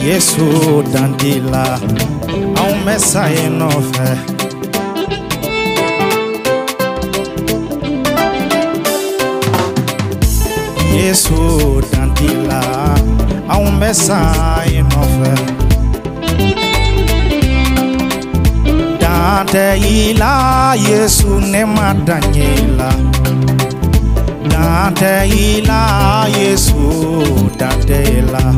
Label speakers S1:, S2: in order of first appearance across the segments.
S1: Yesu dandila au mesaye nofe Yesu dandila au mesaye nofe Dante ila Yesu ne madanyela Dante ila Yesu dante ila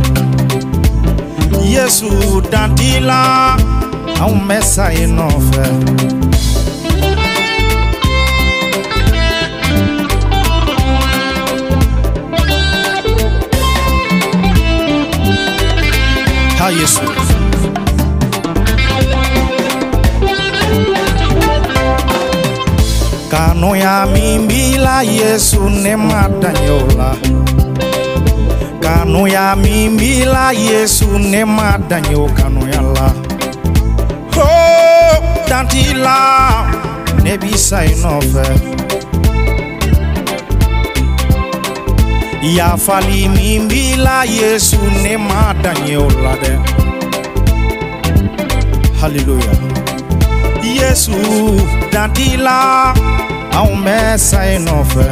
S1: Yesu dandila au mesaye nofe Ha Yesu Kano ya mimbila Yesu ne madanyola Kano ya mimbila Yesu ne madanyo kano ya la Oh dantila ne bisa inofe Ya fali mimbila Yesu ne madanyola de Hallelujah Yesu dantila au mesa inofe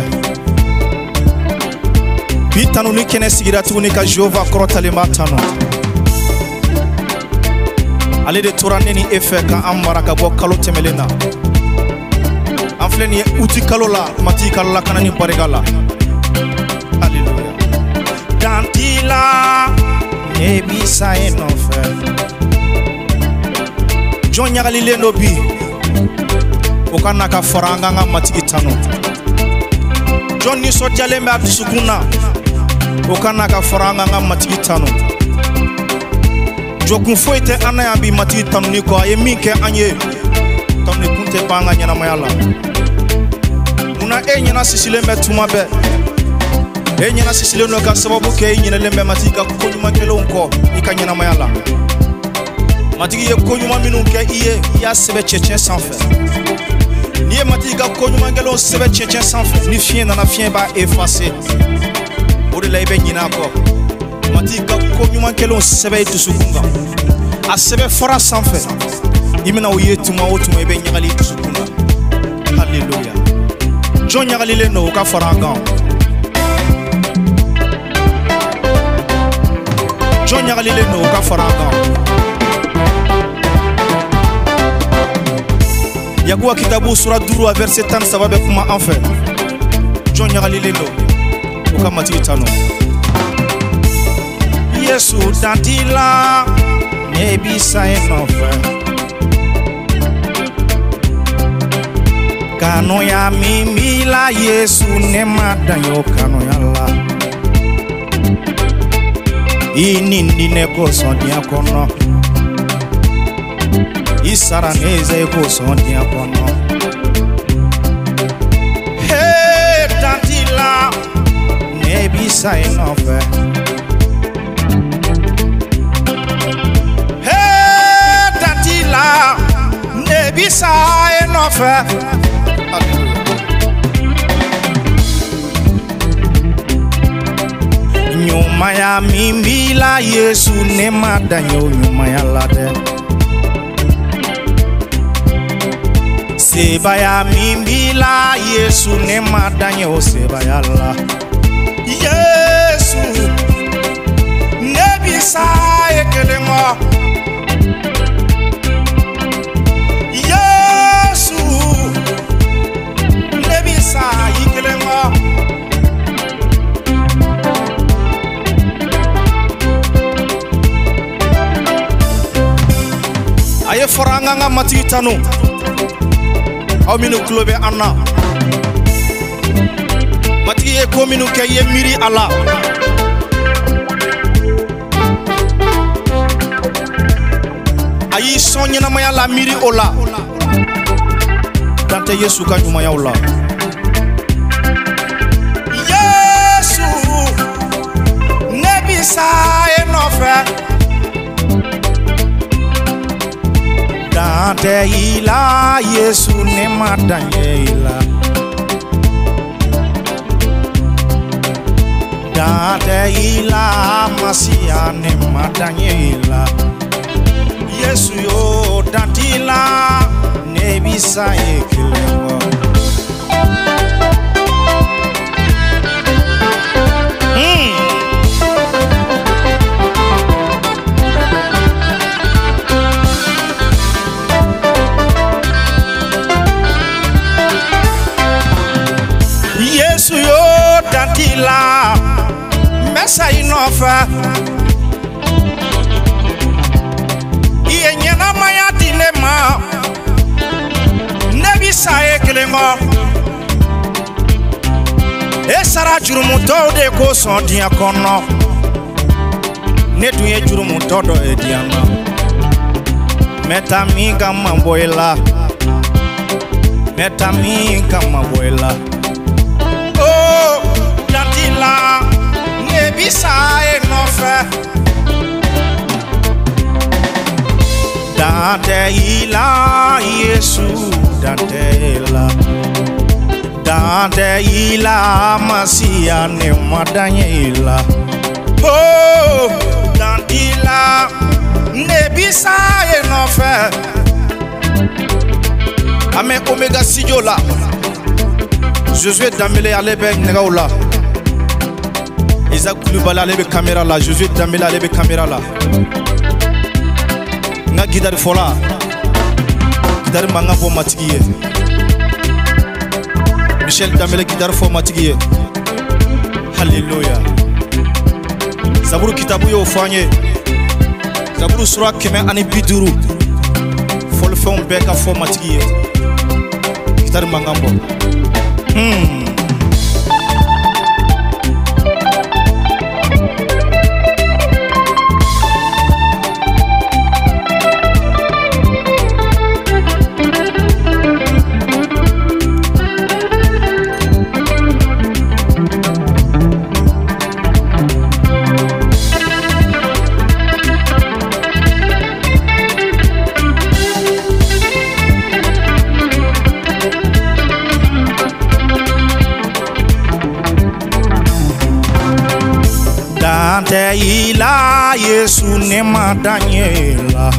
S1: Bitanu ni kene sigira tuguni ka Jehova korotale matano Ale de torane ni efe ka amara ka bo kalo temelena Anfle ni uti kalo la mati kalo la kana ni barigala Hallelujah Dantila ne bisa inofe John nyagalile no bi Okana ka faranga nga matiki tano John ni so jaleme adusukuna Okana ka faranga nga matiki tano Jokun foite ana ya bi matiki tano niko aye minke anye Tano ni kunte panga nyana mayala Muna nyana sisile metuma be nyana sisile no ka sababu ke nyana lembe matika konyuma kelo unko ika nyana mayala Matiki ye konyuma minu ke iye ya sebe cheche sanfe Ni matika konyuma ngelo sebe cheche sanfe ni fien na fien ba effacer Ode la ibe nyina ko matika konyuma ngelo sebe tusukunga a sebe fora sanfe imena oyetuma otuma ibe nyagali tusukunga Hallelujah John nyagali le no ka faranga John nyagali le no ka faranga Yaguwa kitabu sura 2 verset 10 sababe kuma anfe John nyagalilendo ukama titano Yesu dantila ne bisa enofe Kano ya mimila Yesu ne madanyo kano ya la Inindi ne kosonia kono Isara neze ko sonia kono Hey dantila ne bisa enofe Hey dantila ne bisa enofe Nyuma ya mimbila Yesu ne madanyo nyuma ya lade Seba ya mimbila Yesu ne madanyo seba ya la Yesu ne bisa ekelemo Yesu ne bisa ekelemo Aye foranga nga matitano Aminu klobe anna Mati ye kominu ke ye miri ala Ayi sonye na maya la miri ola Dante Yesu ka nyuma ya ola Yesu nebisa enofe Dante ila Yesu ne madanye ila Dante ila Masia ne madanyela Yesu yo dantila ne bisa ekilemo Yesu yo dantila mesa inofa iye nyana maya dilema nebi sae kelengo esara jurumu de ko son dia kono ne duye jurumu do ediana meta mi gamma boyla oh dantila Bisa enofe Dante ila Yesu Dante ila Masia ne madanya ila Oh Dante ila ne bisa enofe Ame omega sijola Josué Dambélé alebe negaula Isaac Koulibaly alebe caméra là, Josué Dambélé alebe caméra là. Nga guitare fola, guitare manga fo matigiye. Michel Dambélé guitare fo matigiye. Hallelujah. Zaburu kitabu yo fanye. Zaburu sura keme ani biduru. Fol fon beka fo matigiye. Guitare manga fo. Dante ila Yesu ne madanyela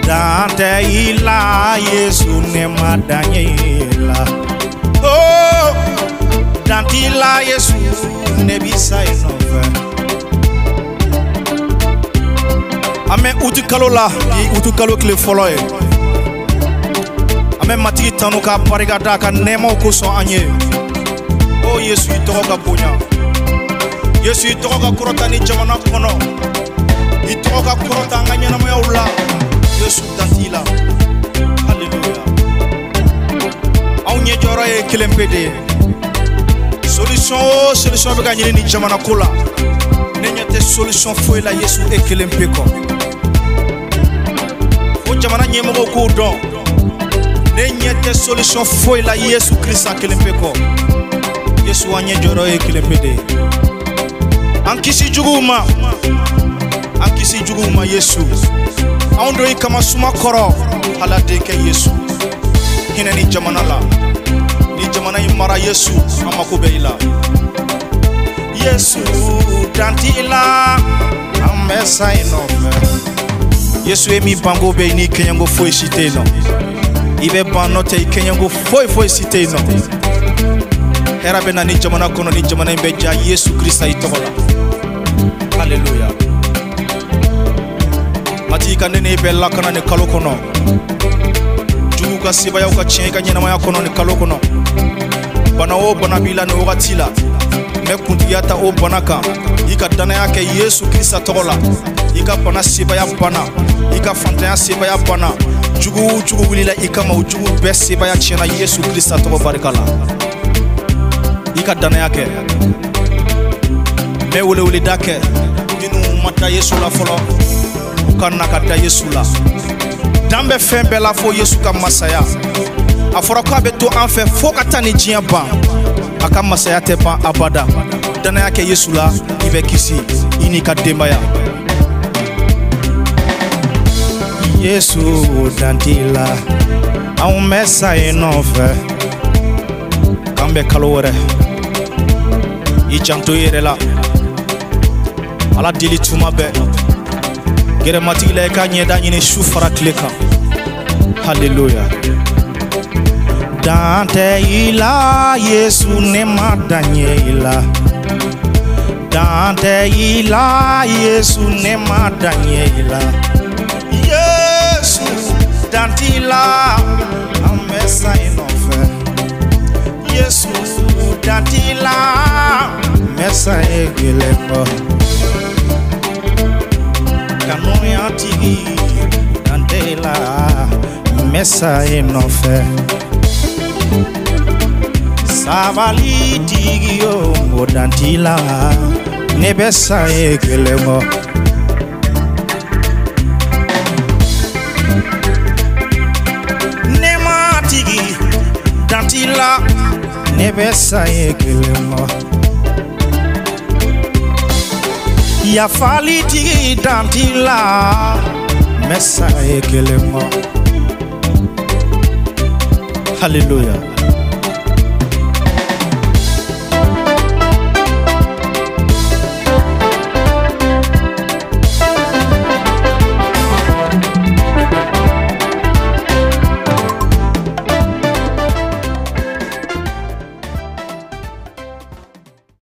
S1: Dante ila Yesu ne madanyela Oh Dante ila Yesu ne bisa inove Ame utukalo la utukalo kile folo e Ame matigi tanuka parigada ka nema ko so anye Oh Yesu itoka bonya Yesu itoka kurota ni jamana kono itoka kurota nganya na yaula Yesu dantila Hallelujah Aunye jora e kilempede solution be gagner ni jamana kola nenyate solution foi la Yesu e kilempeko o jamana nyemo ko don nenyate solution foi la Yesu Christ kilempeko Yesu anye jora e kilempede Ankisi juguma Yesu Aundo ikama suma koro halade ke Yesu Hina ni jamana la Ni jamana imara Yesu amako beila Yesu dantila Amesa inofe Yesu emi bango be ni kenyango foi cité no Ibe banote kenyango foi cité no Era bena ni jamana kono ni jamana imbeja Yesu Christ itola Hallelujah Matika nene bella kana ne kalo kono Juga siba ya uka chenga nyina maya kono ne kalo kono Bana o bana bila ne ogatila Me kundigata o banaka Ika dana yake Yesu Krista tola Ika bana siba ya bana Ika fantanya siba ya bana Jugu wilila ika maujugu be siba ya chena Yesu Krista toba barikala Ika dana yake Me wule dake Inu mata Yesu la folo Ukana kata Yesu la Dambe fembe la fo Yesu ka masaya Afora kwa beto anfe fokata ni jiamba Aka masaya tepa abada Dana yake Yesu la ibe kisi Ini ka dembaya Yesu dantila Au mesa inofe Kambe kalore Ichanto yere la ala deli tuma bɛɛ gɛrɛmatigi la I ka ɲɛda ɲini su fara tile kan haleluya dan tɛ I la Yesu ne ma dan ye I la dan tɛ I la Yesu ne ma dan ye I la Yesu dan t'i la an bɛ sa I nɔfɛ Yesu dan t'i la an bɛ sa I gɛlɛn kɔ kanuya tigi dan t'i la an bɛ sa I nɔfɛ sabali tigi o dan t'i la ne bɛ sa I gɛlɛn kɔ dan t'i la ne bɛ sa I gɛlɛn kɔ yafali tigi dan t'i la n bɛ sa I gɛlɛn kɔ haleluya